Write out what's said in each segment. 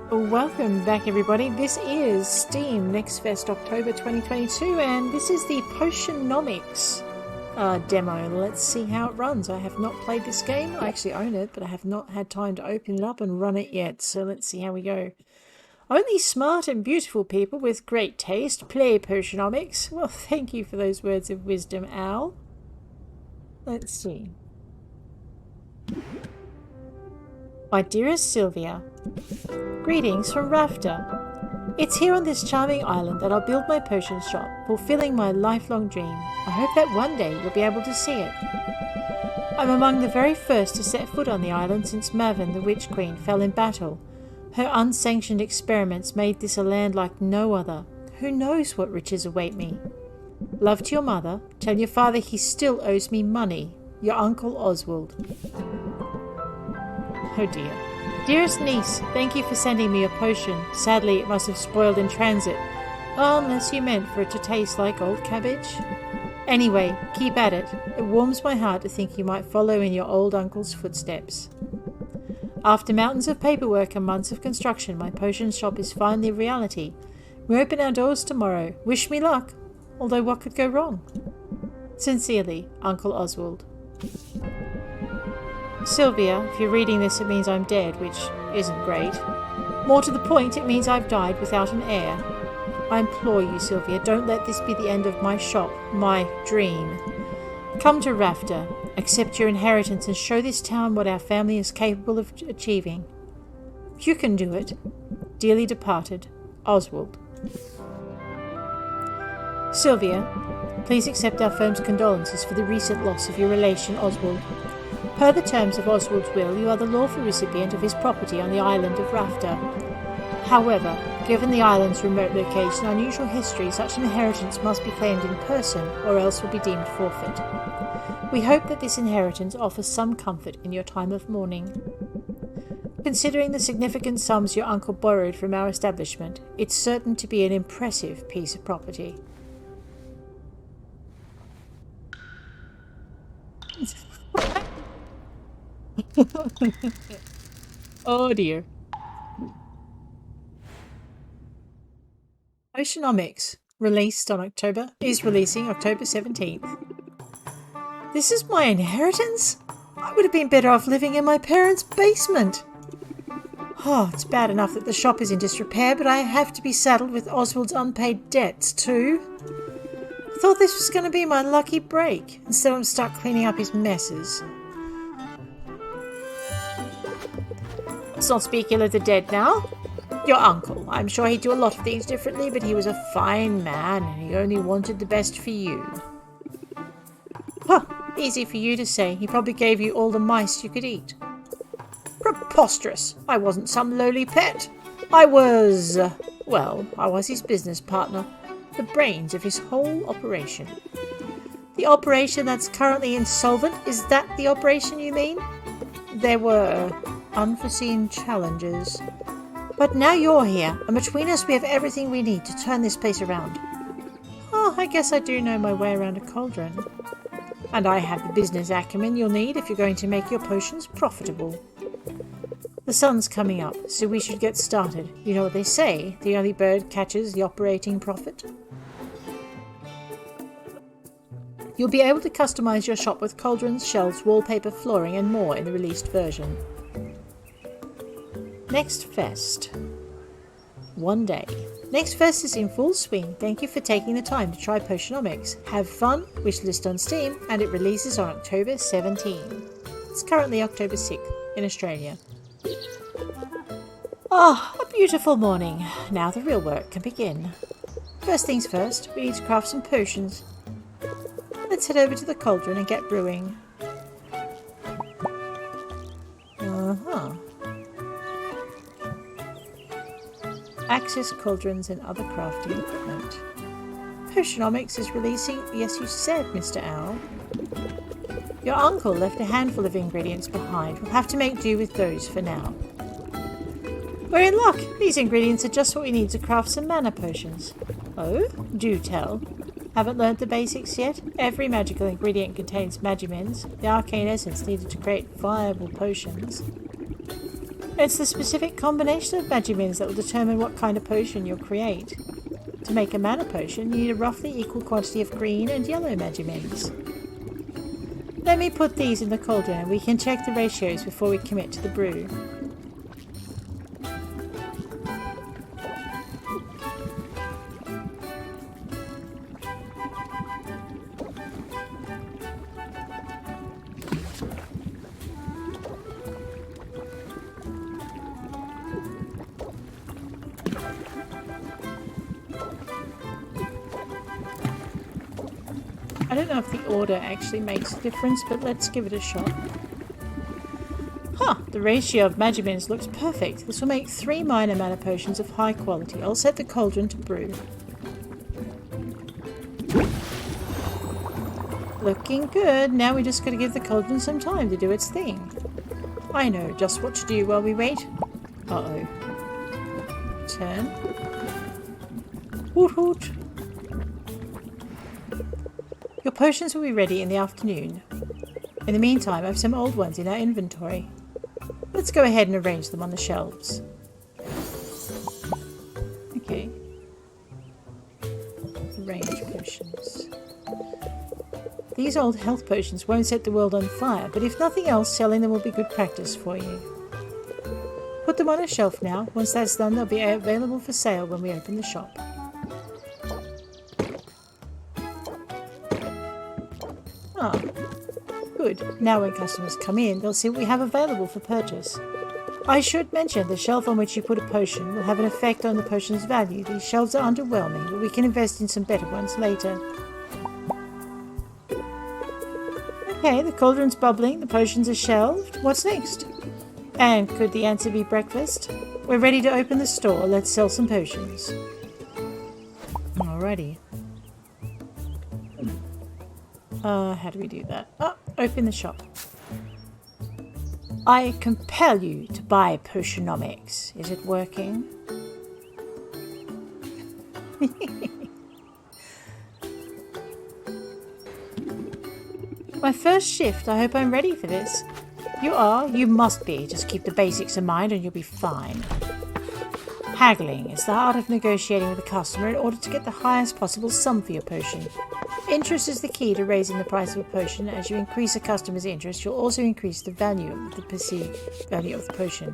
Welcome back, everybody. This is SteamNextFest October 2022, and this is the Potionomics demo. Let's see how it runs. I have not played this game. I actually own it, but I have not had time to open it up and run it yet. So let's see how we go. Only smart and beautiful people with great taste play Potionomics. Well, thank you for those words of wisdom, Al. Let's see. My dearest Sylvia, greetings from Rafter. It's here on this charming island that I'll build my potion shop, fulfilling my lifelong dream. I hope that one day you'll be able to see it. I'm among the very first to set foot on the island since Maven, the Witch Queen, fell in battle. Her unsanctioned experiments made this a land like no other. Who knows what riches await me? Love to your mother. Tell your father he still owes me money. Your Uncle Oswald. Oh dear. Dearest niece, thank you for sending me a potion. Sadly, it must have spoiled in transit. Unless you meant for it to taste like old cabbage. Anyway, keep at it. It warms my heart to think you might follow in your old uncle's footsteps. After mountains of paperwork and months of construction, my potion shop is finally a reality. We open our doors tomorrow. Wish me luck. Although what could go wrong? Sincerely, Uncle Oswald. Sylvia, if you're reading this, it means I'm dead, which isn't great. More to the point, it means I've died without an heir. I implore you, Sylvia, don't let this be the end of my shop, my dream. Come to Rafter, accept your inheritance, and show this town what our family is capable of achieving. You can do it. Dearly departed, Oswald. Sylvia, please accept our firm's condolences for the recent loss of your relation, Oswald. Per the terms of Oswald's will, you are the lawful recipient of his property on the island of Rafter. However, given the island's remote location and unusual history, such an inheritance must be claimed in person, or else will be deemed forfeit. We hope that this inheritance offers some comfort in your time of mourning. Considering the significant sums your uncle borrowed from our establishment, it's certain to be an impressive piece of property. Oh dear. Potionomics, is releasing October 17th. This is my inheritance? I would have been better off living in my parents' basement. Oh, it's bad enough that the shop is in disrepair, but I have to be saddled with Oswald's unpaid debts too. I thought this was going to be my lucky break. Instead I'm stuck cleaning up his messes. Let's not speak ill of the dead now. Your uncle. I'm sure he'd do a lot of things differently, but he was a fine man and he only wanted the best for you. Huh, easy for you to say. He probably gave you all the mice you could eat. Preposterous. I wasn't some lowly pet. I was his business partner. The brains of his whole operation. The operation that's currently insolvent, is that the operation you mean? There were unforeseen challenges. But now you're here, and between us we have everything we need to turn this place around. Oh, I guess I do know my way around a cauldron. And I have the business acumen you'll need if you're going to make your potions profitable. The sun's coming up, so we should get started. You know what they say, the early bird catches the operating profit. You'll be able to customize your shop with cauldrons, shelves, wallpaper, flooring, and more in the released version. NextFest. One day. NextFest is in full swing. Thank you for taking the time to try Potionomics. Have fun, wishlist on Steam, and it releases on October 17. It's currently October 6th in Australia. Ah, a beautiful morning. Now the real work can begin. First things first, we need to craft some potions. Let's head over to the cauldron and get brewing. Access cauldrons and other crafting equipment. Potionomics is releasing, yes you said, Mr. Owl. Your uncle left a handful of ingredients behind. We'll have to make do with those for now. We're in luck! These ingredients are just what we need to craft some mana potions. Oh? Do tell. Haven't learnt the basics yet? Every magical ingredient contains magimens, the arcane essence needed to create viable potions. It's the specific combination of magimins that will determine what kind of potion you'll create. To make a mana potion, you need a roughly equal quantity of green and yellow magimins. Let me put these in the cauldron and we can check the ratios before we commit to the brew. I don't know if the order actually makes a difference, but let's give it a shot. Huh, the ratio of magimins looks perfect. This will make 3 minor mana potions of high quality. I'll set the cauldron to brew. Looking good. Now we just gotta give the cauldron some time to do its thing. I know just what to do while we wait. Uh-oh. Turn. Hoot hoot. Your potions will be ready in the afternoon. In the meantime, I have some old ones in our inventory. Let's go ahead and arrange them on the shelves. Okay. Arrange potions. These old health potions won't set the world on fire, but if nothing else, selling them will be good practice for you. Put them on a shelf now. Once that's done, they'll be available for sale when we open the shop. Ah, good. Now when customers come in, they'll see what we have available for purchase. I should mention the shelf on which you put a potion will have an effect on the potion's value. These shelves are underwhelming, but we can invest in some better ones later. Okay, the cauldron's bubbling, the potions are shelved. What's next? And could the answer be breakfast? We're ready to open the store. Let's sell some potions. Alrighty. How do we do that? Oh, open the shop. I compel you to buy Potionomics. Is it working? My first shift. I hope I'm ready for this. You are? You must be. Just keep the basics in mind and you'll be fine. Haggling is the art of negotiating with a customer in order to get the highest possible sum for your potion. Interest is the key to raising the price of a potion. As you increase a customer's interest, you'll also increase the value of the perceived value of the potion.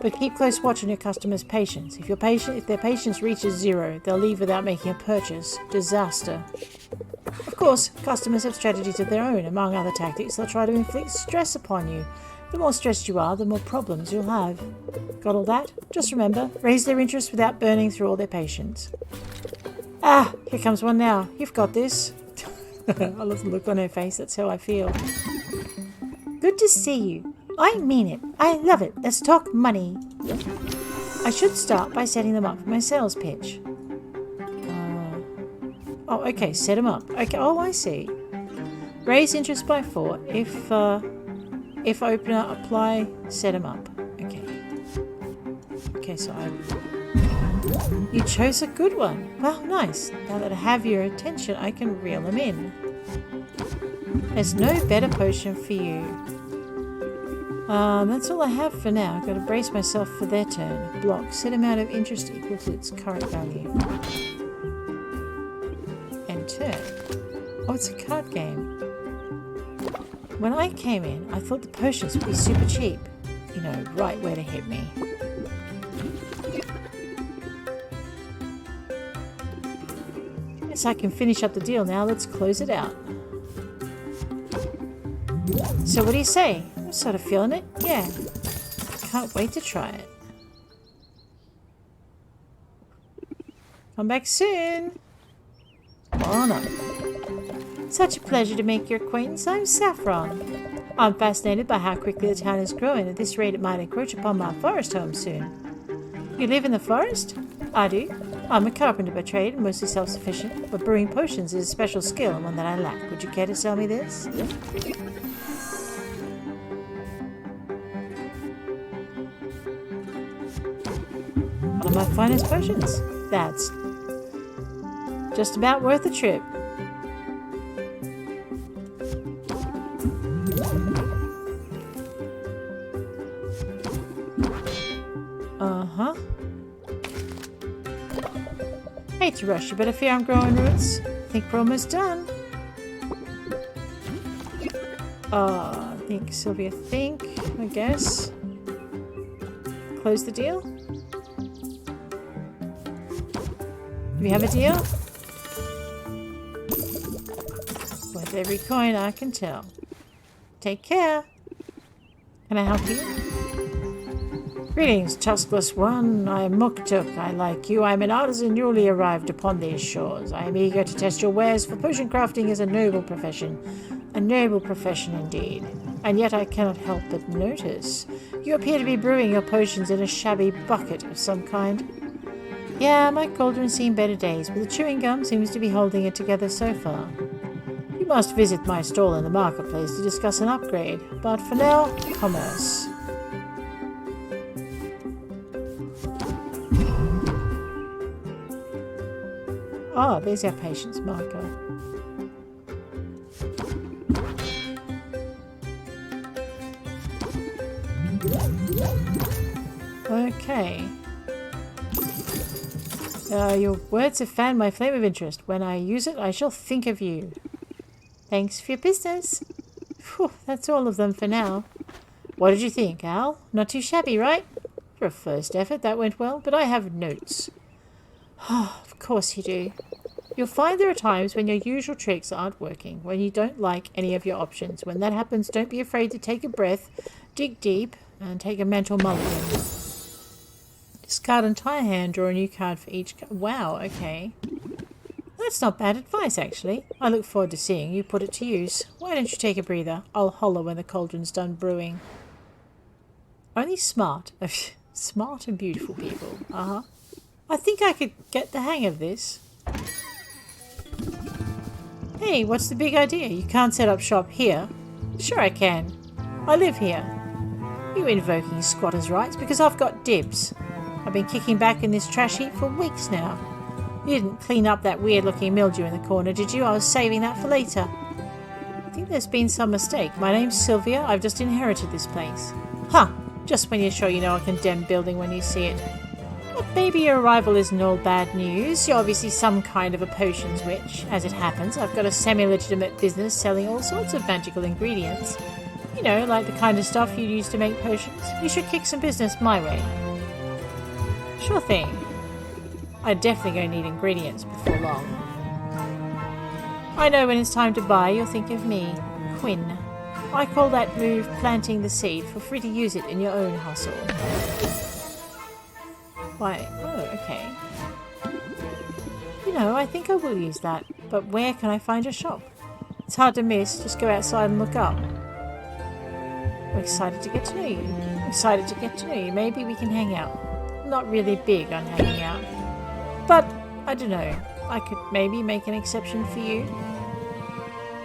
But keep close watch on your customer's patience. If their patience reaches 0, they'll leave without making a purchase. Disaster. Of course, customers have strategies of their own. Among other tactics, they'll try to inflict stress upon you. The more stressed you are, the more problems you'll have. Got all that? Just remember, raise their interest without burning through all their patience. Ah, here comes one now. You've got this. I love the look on her face. That's how I feel. Good to see you. I mean it. I love it. Let's talk money. I should start by setting them up for my sales pitch. Oh, okay. Set them up. Okay. Oh, I see. Raise interest by 4. If opener, apply, set them up. Okay. Okay, so you chose a good one. Well, nice. Now that I have your attention, I can reel them in. There's no better potion for you. That's all I have for now. I've got to brace myself for their turn. Block. Set amount of interest equal to its current value. And turn. Oh, it's a card game. When I came in, I thought the potions would be super cheap. You know, right where to hit me. Guess I can finish up the deal now. Let's close it out. So what do you say? I'm sort of feeling it. Yeah. Can't wait to try it. Come back soon. Come on up. Such a pleasure to make your acquaintance. I'm Saffron. I'm fascinated by how quickly the town is growing. At this rate, it might encroach upon my forest home soon. You live in the forest? I do. I'm a carpenter by trade, mostly self-sufficient, but brewing potions is a special skill and one that I lack. Would you care to sell me this? One of my finest potions. That's just about worth the trip. Uh-huh. Hate to rush you, but I fear I'm growing roots. Think we're almost done. I think, Sylvia, I guess. Close the deal? Do we have a deal? Worth every coin, I can tell. Take care. Can I help you? Greetings, tuskless one. I am Muktuk. I like you. I am an artisan newly arrived upon these shores. I am eager to test your wares, for potion crafting is a noble profession. A noble profession indeed. And yet I cannot help but notice. You appear to be brewing your potions in a shabby bucket of some kind. Yeah, my cauldron's seen better days, but the chewing gum seems to be holding it together so far. You must visit my stall in the marketplace to discuss an upgrade. But for now, commerce. Ah, there's our patience marker. Okay. Your words have fanned my flame of interest. When I use it, I shall think of you. Thanks for your business. Whew, that's all of them for now. What did you think, Al? Not too shabby, right? For a first effort, that went well, but I have notes. Of course you do. You'll find there are times when your usual tricks aren't working, when you don't like any of your options. When that happens, don't be afraid to take a breath, dig deep, and take a mental mulligan. Discard entire hand, draw a new card for each card. Wow, okay. That's not bad advice, actually. I look forward to seeing you put it to use. Why don't you take a breather? I'll holler when the cauldron's done brewing. Only smart and beautiful people. Uh-huh. I think I could get the hang of this. Hey, what's the big idea? You can't set up shop here. Sure I can. I live here. You invoking squatters' rights because I've got dibs. I've been kicking back in this trash heap for weeks now. You didn't clean up that weird-looking mildew in the corner, did you? I was saving that for later. I think there's been some mistake. My name's Sylvia. I've just inherited this place. Huh. Just when you're sure you know a condemned building when you see it. But maybe your arrival isn't all bad news. You're obviously some kind of a potions witch. As it happens, I've got a semi-legitimate business selling all sorts of magical ingredients. You know, like the kind of stuff you use to make potions. You should kick some business my way. Sure thing. I'm definitely going to need ingredients before long. I know when it's time to buy, you'll think of me, Quinn. I call that move planting the seed. Feel free to use it in your own hustle. Why? Oh, okay. You know, I think I will use that. But where can I find a shop? It's hard to miss. Just go outside and look up. I'm excited to get to know you. Excited to get to know you. Maybe we can hang out. I'm not really big on hanging out. But, I don't know. I could maybe make an exception for you.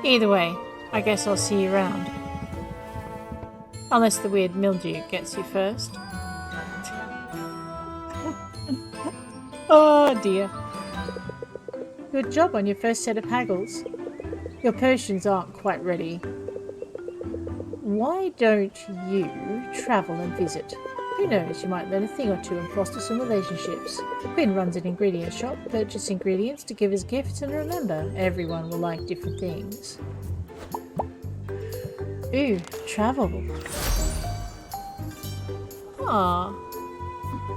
Either way, I guess I'll see you around. Unless the weird mildew gets you first. Oh dear. Good job on your first set of haggles. Your potions aren't quite ready. Why don't you travel and visit? Who knows, you might learn a thing or two and foster some relationships. Quinn runs an ingredient shop, purchase ingredients to give as gifts, and remember, everyone will like different things. Ooh, travel. Ah.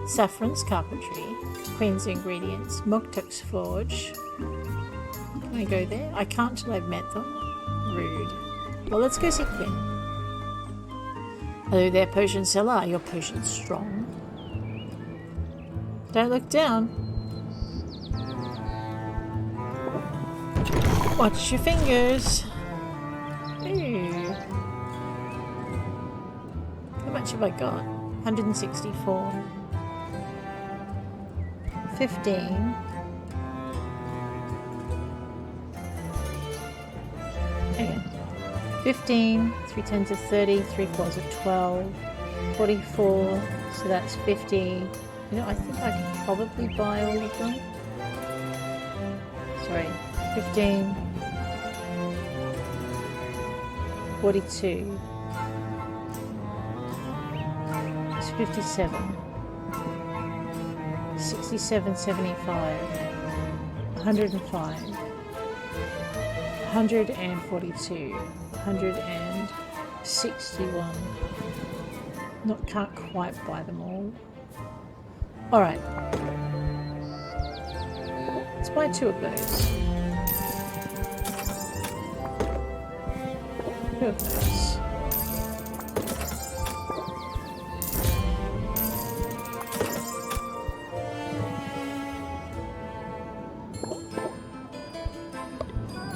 Saffron's carpentry. Quinn's ingredients. Muktuk's forge. Can I go there? I can't till I've met them. Rude. Well, let's go see Quinn. Hello there, potion seller. Are your potions strong? Don't look down. Watch your fingers. Ooh. How much have I got? 164. 15. Hang on. 15, 3 tens of 30, 3 fours of 12, 44, so that's 50. You know, I think I could probably buy all of them. Sorry, 15, 42, it's 57. 67.75. 105. 142. 161. Can't quite buy them all. Alright. Let's buy 2 of those. 2 of those.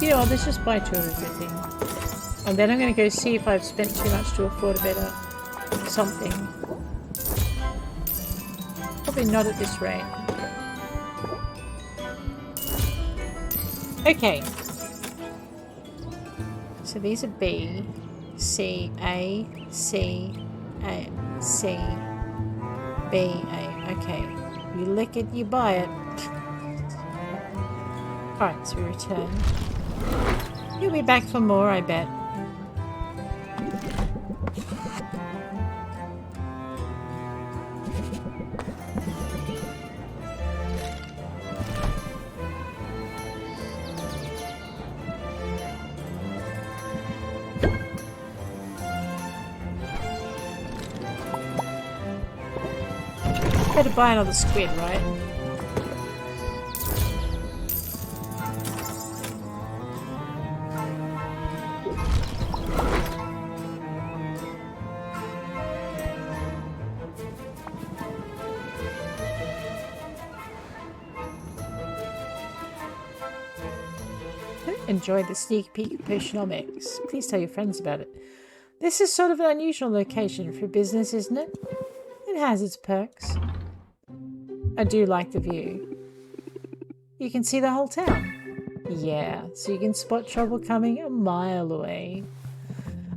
You know what, let's just buy 2 of everything. And then I'm going to go see if I've spent too much to afford a better something. Probably not at this rate. Okay. So these are B, C, A, C, A, C, B, A. Okay. You lick it, you buy it. Alright, so we return. You'll be back for more, I bet. Better buy another squid, right? Enjoy the sneak peek of Potionomics. Please tell your friends about it. This is sort of an unusual location for business, isn't it? It has its perks. I do like the view. You can see the whole town. Yeah, so you can spot trouble coming a mile away.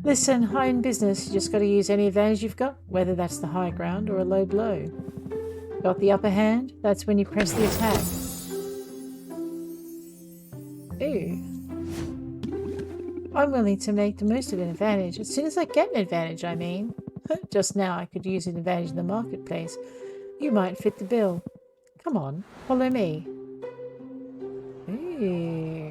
Listen, high in business, you just got to use any advantage you've got, whether that's the high ground or a low blow. Got the upper hand? That's when you press the attack. Ooh. I'm willing to make the most of an advantage. As soon as I get an advantage, I mean. Just now I could use an advantage in the marketplace. You might fit the bill. Come on, follow me. Ooh.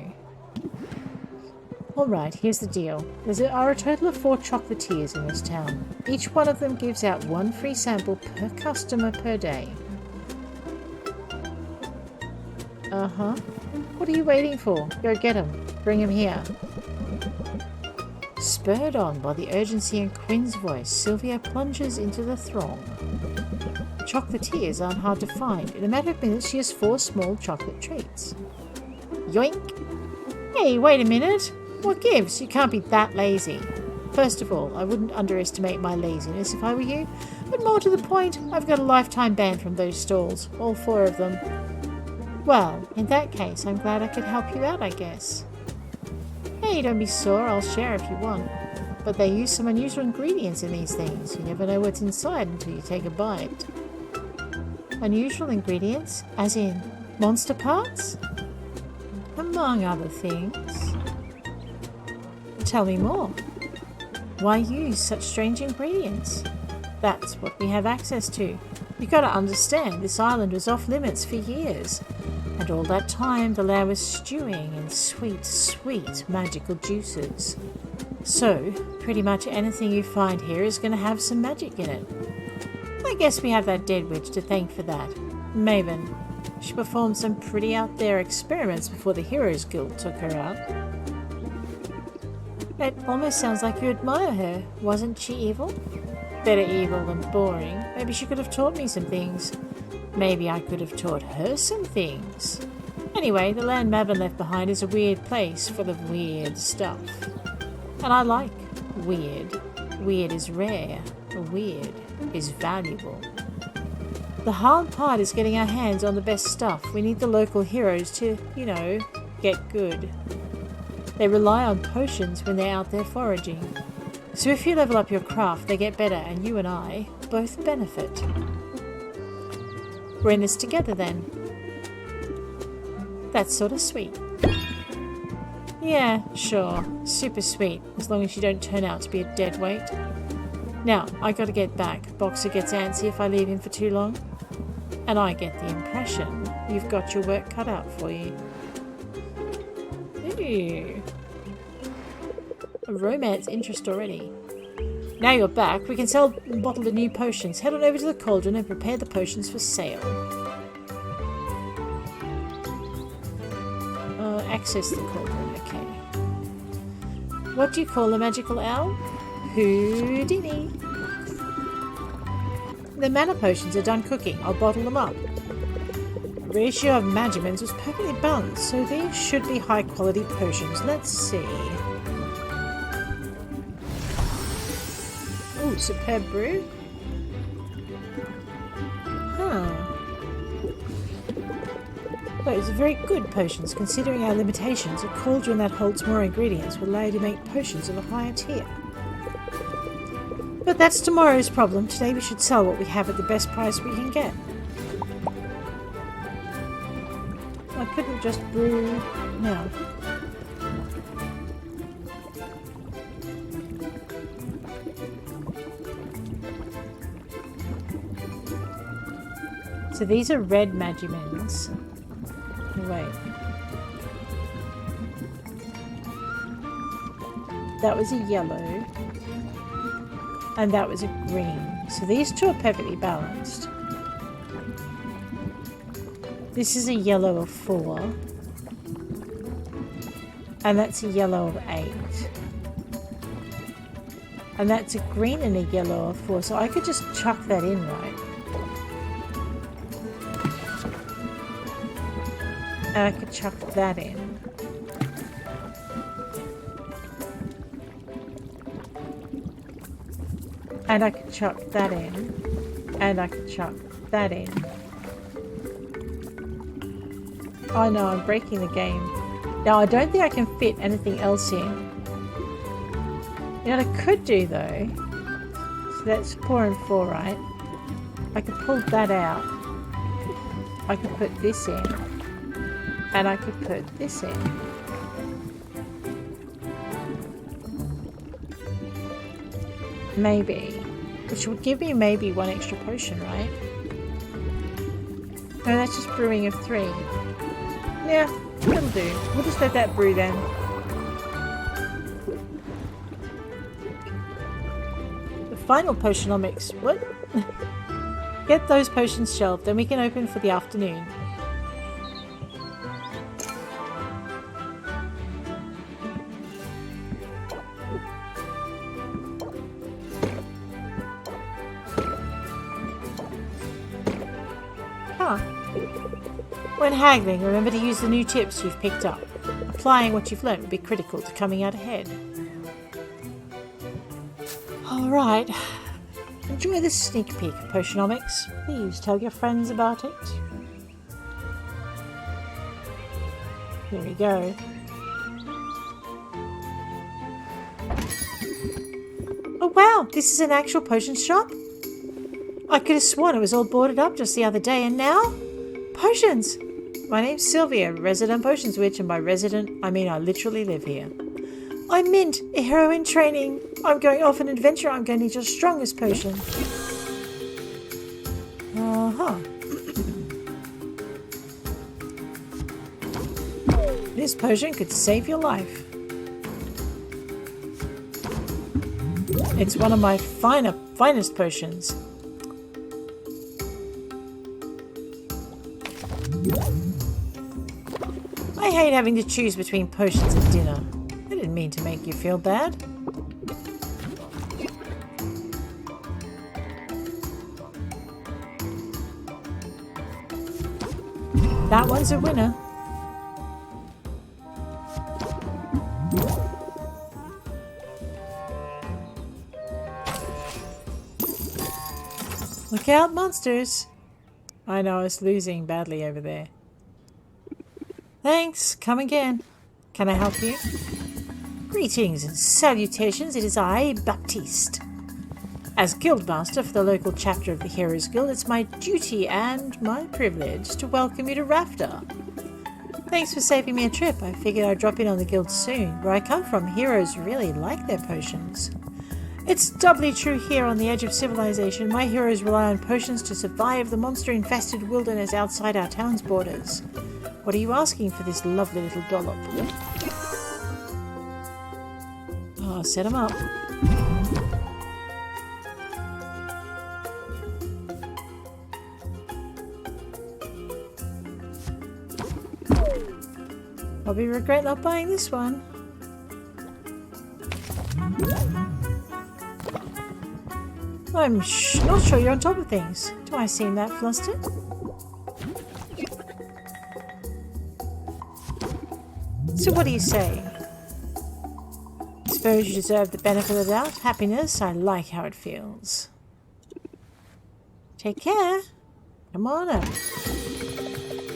Alright, here's the deal. There are a total of 4 chocolatiers in this town. Each one of them gives out 1 free sample per customer per day. Uh-huh. What are you waiting for? Go get him. Bring him here. Spurred on by the urgency in Quinn's voice, Sylvia plunges into the throng. Chocolatiers aren't hard to find. In a matter of minutes, she has 4 small chocolate treats. Yoink! Hey, wait a minute! What gives? You can't be that lazy. First of all, I wouldn't underestimate my laziness if I were you, but more to the point, I've got a lifetime ban from those stalls, all 4 of them. Well, in that case, I'm glad I could help you out, I guess. Hey, don't be sore, I'll share if you want. But they use some unusual ingredients in these things. You never know what's inside until you take a bite. Unusual ingredients? As in, monster parts? Among other things. Tell me more. Why use such strange ingredients? That's what we have access to. You gotta understand, this island was off limits for years. And all that time the land was stewing in sweet, sweet magical juices. So, pretty much anything you find here is going to have some magic in it. I guess we have that dead witch to thank for that. Maven. She performed some pretty out there experiments before the Heroes Guild took her out. It almost sounds like you admire her. Wasn't she evil? Better evil than boring. Maybe she could have taught me some things. Maybe I could have taught her some things. Anyway, the land Maven left behind is a weird place full of weird stuff. And I like weird. Weird is rare. Weird is valuable. The hard part is getting our hands on the best stuff. We need the local heroes to, you know, get good. They rely on potions when they're out there foraging. So if you level up your craft, they get better, and you and I both benefit. We're in this together then. That's sort of sweet. Yeah, sure. Super sweet, as long as you don't turn out to be a dead weight. Now, I gotta get back. Boxer gets antsy if I leave him for too long. And I get the impression you've got your work cut out for you. Ooh. A romance interest already. Now you're back, we can sell and bottle the new potions. Head on over to the cauldron and prepare the potions for sale. Access the cauldron, okay. What do you call a magical owl? Houdini. The mana potions are done cooking. I'll bottle them up. The ratio of magimens was perfectly balanced, so these should be high quality potions. Let's see. Ooh, superb brew. Huh. Those are very good potions, considering our limitations. A cauldron that holds more ingredients will allow you to make potions of a higher tier. But that's tomorrow's problem. Today we should sell what we have at the best price we can get. I couldn't just brew now. So these are red magimens. Wait. That was a yellow. And that was a green. So these two are perfectly balanced. This is a yellow of 4. And that's a yellow of 8. And that's a green and a yellow of 4. So I could just chuck that in, right? And I could chuck that in. And I could chuck that in. And I could chuck that in. Oh no, I'm breaking the game. Now I don't think I can fit anything else in. You know what I could do though? So that's 4 and 4, right? I could pull that out. I could put this in. And I could put this in. Maybe. Which would give me maybe 1 extra potion, right? No, that's just brewing of 3. Yeah, that'll do. We'll just let that brew then. The final Potionomics. What? Get those potions shelved, then we can open for the afternoon. When haggling, remember to use the new tips you've picked up. Applying what you've learnt will be critical to coming out ahead. Alright. Enjoy this sneak peek of Potionomics. Please tell your friends about it. Here we go. Oh wow, this is an actual potion shop? I could have sworn it was all boarded up just the other day, and now? Potions! My name's Sylvia, resident potions witch, and by resident, I mean I literally live here. I'm Mint, a hero in training. I'm going off an adventure. I'm going to need your strongest potion. This potion could save your life. It's one of my finest potions. I hate having to choose between potions and dinner. I didn't mean to make you feel bad. That one's a winner. Look out, monsters! I know I was losing badly over there. Thanks, come again. Can I help you? Greetings and salutations, it is I, Baptiste. As Guildmaster for the local chapter of the Heroes Guild, it's my duty and my privilege to welcome you to Rafter. Thanks for saving me a trip. I figured I'd drop in on the guild soon. Where I come from, heroes really like their potions. It's doubly true here on the edge of civilization. My heroes rely on potions to survive the monster-infested wilderness outside our town's borders. What are you asking for this lovely little dollop? Oh, set him up. Probably regret not buying this one. I'm not sure you're on top of things. Do I seem that flustered? So what do you say? Suppose you deserve the benefit of the doubt. Happiness, I like how it feels. Take care. Come on up.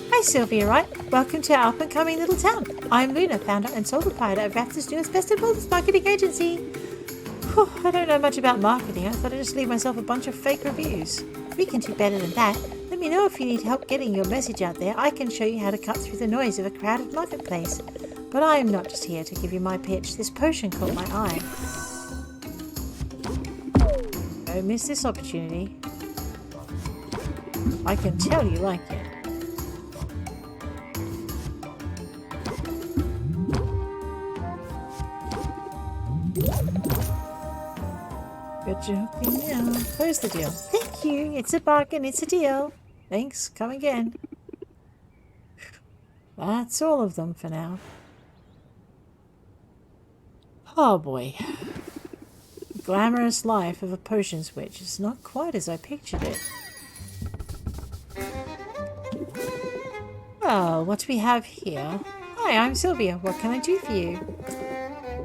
Hi Sylvia, right? Welcome to our up-and-coming little town. I'm Luna, founder and sole proprietor of Raph's newest best and boldest marketing agency. Whew, I don't know much about marketing. I thought I'd just leave myself a bunch of fake reviews. We can do better than that. Let me know if you need help getting your message out there. I can show you how to cut through the noise of a crowded marketplace. But I am not just here to give you my pitch. This potion caught my eye. Don't miss this opportunity. I can tell you like it. Good job. Yeah. Close the deal. Thank you. It's a bargain. It's a deal. Thanks. Come again. That's all of them for now. Oh boy. The glamorous life of a potion switch is not quite as I pictured it. Well, what do we have here? Hi, I'm Sylvia. What can I do for you?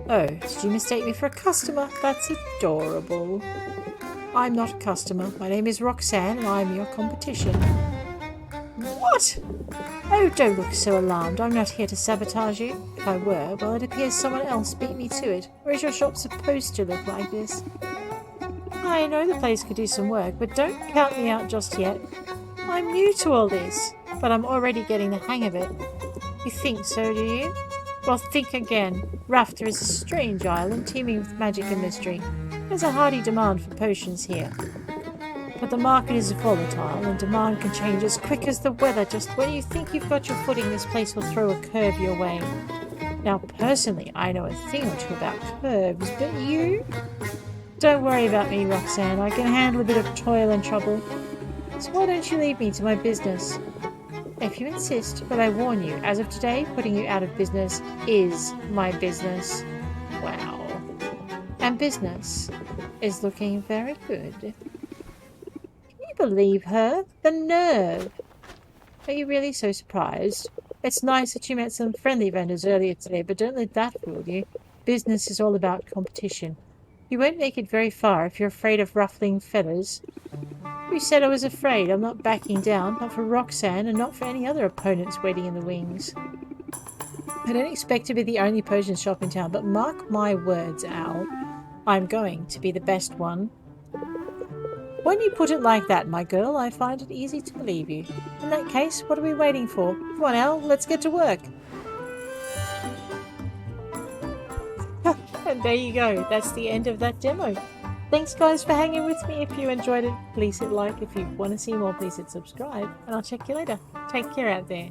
Oh, did you mistake me for a customer? That's adorable. I'm not a customer. My name is Roxanne and I'm your competition. What? Oh, don't look so alarmed. I'm not here to sabotage you. If I were, well, it appears someone else beat me to it. Or is your shop supposed to look like this? I know the place could do some work, but don't count me out just yet. I'm new to all this, but I'm already getting the hang of it. You think so, do you? Well, think again. Rafta is a strange island teeming with magic and mystery. There's a hearty demand for potions here. But the market is volatile and demand can change as quick as the weather. Just when you think you've got your footing, this place will throw a curve your way. Now, personally, I know a thing or two about curves, but you? Don't worry about me, Roxanne. I can handle a bit of toil and trouble. So why don't you leave me to my business? If you insist, but I warn you, as of today, putting you out of business is my business. Wow. And business is looking very good. Can you believe her? The nerve! Are you really so surprised? It's nice that you met some friendly vendors earlier today, but don't let that fool you. Business is all about competition. You won't make it very far if you're afraid of ruffling feathers. Who said I was afraid? I'm not backing down, not for Roxanne and not for any other opponents waiting in the wings. I don't expect to be the only potion shop in town, but mark my words, Al. I'm going to be the best one. When you put it like that, my girl, I find it easy to believe you. In that case, what are we waiting for? Come on, Al, let's get to work. And there you go. That's the end of that demo. Thanks guys for hanging with me. If you enjoyed it, please hit like. If you want to see more, please hit subscribe. And I'll check you later. Take care out there.